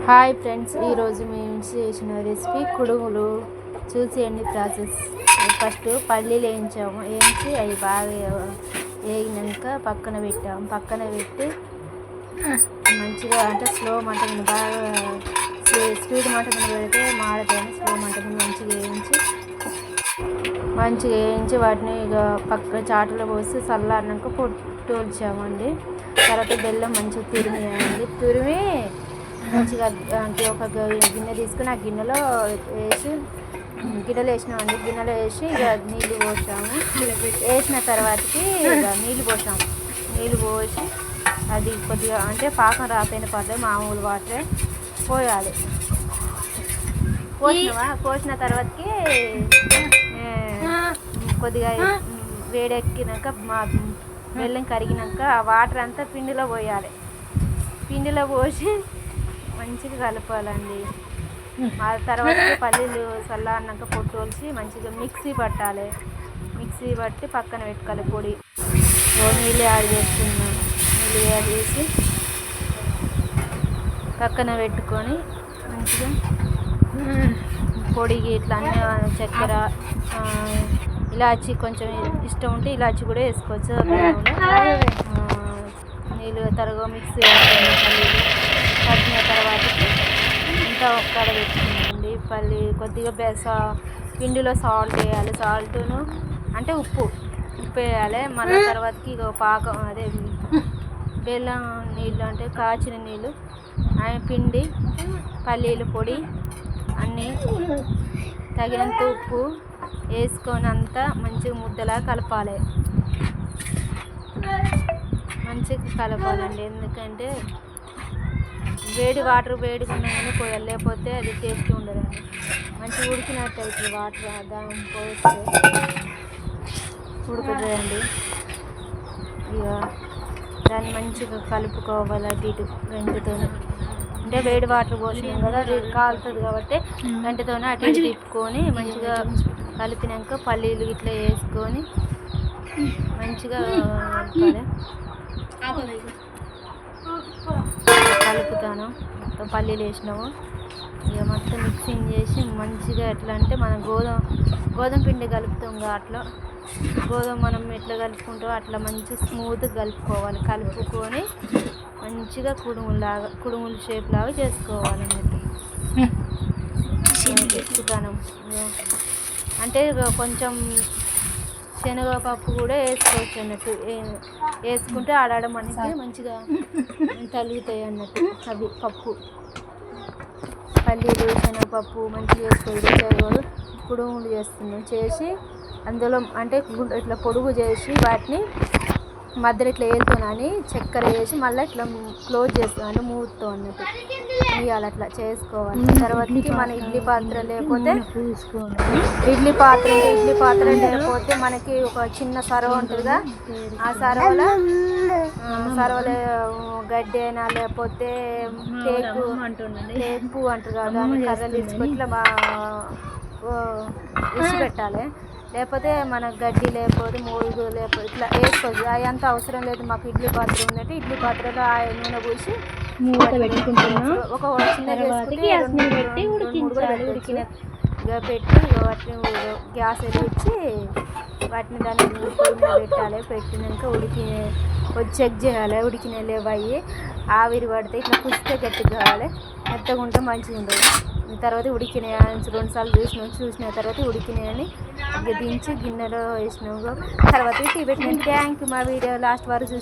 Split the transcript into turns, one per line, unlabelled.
Hi friends, ఈరోజు మేము చేసిన రెసిపీ కుడుములు. చూసేయండి ప్రాసెస్. ఫస్ట్ పల్లీలు వేయించి అవి బాగా వేగినాక పక్కన పెట్టి మంచిగా అంటే స్లో మంట మీద బాగా స్పీడ్ మంట మీద పెడితే మాడతాయని స్లో మంట మీద మంచిగా వేయించి వాటిని ఇక పక్క చాటులో పోసి చల్లారినాక పొట్టొల్చామండి. తర్వాత బెల్లం మంచిగా తురిమి మంచిగా అంటే ఒక గిన్నె తీసుకుని ఆ గిన్నెలో వేసినామండి. గిన్నెలో వేసి ఇక నీళ్ళు పోసాము. వేసిన తర్వాతకి ఇక నీళ్ళు పోసి అది కొద్దిగా అంటే పాకం రాపోయిన పర్లేదు, మామూలు వాటరే పోయాలి. పోసిన తర్వాతకి కొద్దిగా వేడెక్కినాక బెల్లం కరిగినాక ఆ వాటర్ అంతా పిండిలో పోయాలి. పిండిలో పోసి మంచిగా కలపాలండి. ఆ తర్వాత పల్లీలు చల్లారినాక పొట్టొల్చి మంచిగా మిక్సీ పట్టి పక్కన పెట్టుకోవాలి. పొడి నీళ్ళు యాడ్ చేసి పక్కన పెట్టుకొని మంచిగా పొడికి ఇట్లా అన్నీ చక్కెర, ఇలాచి కొంచెం ఇష్టం ఉంటే ఇలాచి కూడా వేసుకోవచ్చు. నీళ్ళు మిక్సీ పట్టిన తర్వాతకి ఇంకా ఒక్కడ పెట్టుకుంటుంది. కొద్దిగా పిండిలో సాల్ట్ వేయాలి. సాల్ట్ను అంటే ఉప్పు వేయాలి. మళ్ళీ తర్వాతకి ఇక పాకం అదే బెల్లం నీళ్ళు అంటే కాచిన నీళ్ళు, పిండి, పల్లీలు పొడి అన్నీ తగినంత ఉప్పు వేసుకొని అంతా మంచిగా ముద్దలా కలపాలి. మంచిగా కలపాలండి. ఎందుకంటే వేడిగా ఉన్నాయని పోయాలి, లేకపోతే అది టేస్ట్ ఉండదండి. మంచిగా ఉడికినట్టు అవుతుంది. వాటర్ దాని పోస్తే ఉడుకుతుందండి. ఇక దాన్ని మంచిగా కలుపుకోవాలి. అటు ఇటు గంటెతో అంటే వేడి వాటర్ పోసినాం కదా, అది కాలుతుంది కాబట్టి గంటెతోనే అటు ఇటు తిప్పుకొని మంచిగా కలిపినాక పల్లీలు ఇట్లా వేసుకొని మంచిగా కలుపుతాను. మొత్తం పల్లీలు వేసినాము. ఇక మొత్తం మిక్సింగ్ చేసి మంచిగా ఎట్లా అంటే మనం గోధుమ పిండి కలుపుతాం కదా, అట్లా మనం ఎట్లా కలుపుకుంటామో అట్లా మంచిగా స్మూత్గా కలుపుకొని మంచిగా కుడుముల షేప్ లాగా చేసుకోవాలి అన్నట్టు. తిప్పుతాను. అంటే కొంచెం శనగపప్పు కూడా వేసుకోవచ్చు అన్నట్టు. వేసుకుంటే ఆడాడ మనకి మంచిగా తలుగుతాయి అన్నట్టు. అవి పప్పు పల్లీలు శనగపప్పు మంచిగా వేసుకోవాలి. కుడుములు చేసి అందులో అంటే ఇట్లా పొడుగు చేసి వాటిని మధ్యలో ఇట్లా ఏలుతోనని చక్కెర వేసి మళ్ళీ ఇట్లా క్లోజ్ చేస్తాం అంటే మూతో అన్నట్టు ఇవాళ అట్లా చేసుకోవాలి. తర్వాతకి మన ఇడ్లీ పాత్ర లేకపోతే మనకి ఒక చిన్న సర్వ ఉంటుందిగా, ఆ సర్వలో గడ్డి అయినా లేకపోతే టేకు అంటారు కదా, దాన్ని కర్రలు తీసుకొని ఇట్లా ఇసి పెట్టాలి. లేకపోతే మన గడ్డి లేకపోతే మోల్గు లేకపోతే ఇట్లా వేసుకోవచ్చు. అవి అంత అవసరం లేదు. మాకు ఇడ్లీ పాత్ర ఉందంటే ఇడ్లీ పాత్రలో నూనె పోసి మూత పెట్టుకుంటున్నాం. ఒక చిన్న పెట్టి వాటిని గ్యాస్ వెలిగించి వాటిని దాన్ని పొయ్యి మీద పెట్టాలి. పెట్టినాక చెక్ చేయాలి. ఉడికినాయి లేవయ్యి ఆవిరి పడితే ఇట్లా కుస్తే గట్టిగా కావాలి. మెత్తగా ఉంటే మంచిగా ఉండదు. తర్వాత ఉడికినాయి 2 సార్లు చూసిన తర్వాత ఉడికినాయని దించి గిన్నెలో వేసినాము. తర్వాత టీ పెట్టిన. Thank you. మా వీడియో లాస్ట్ వరకు చూసి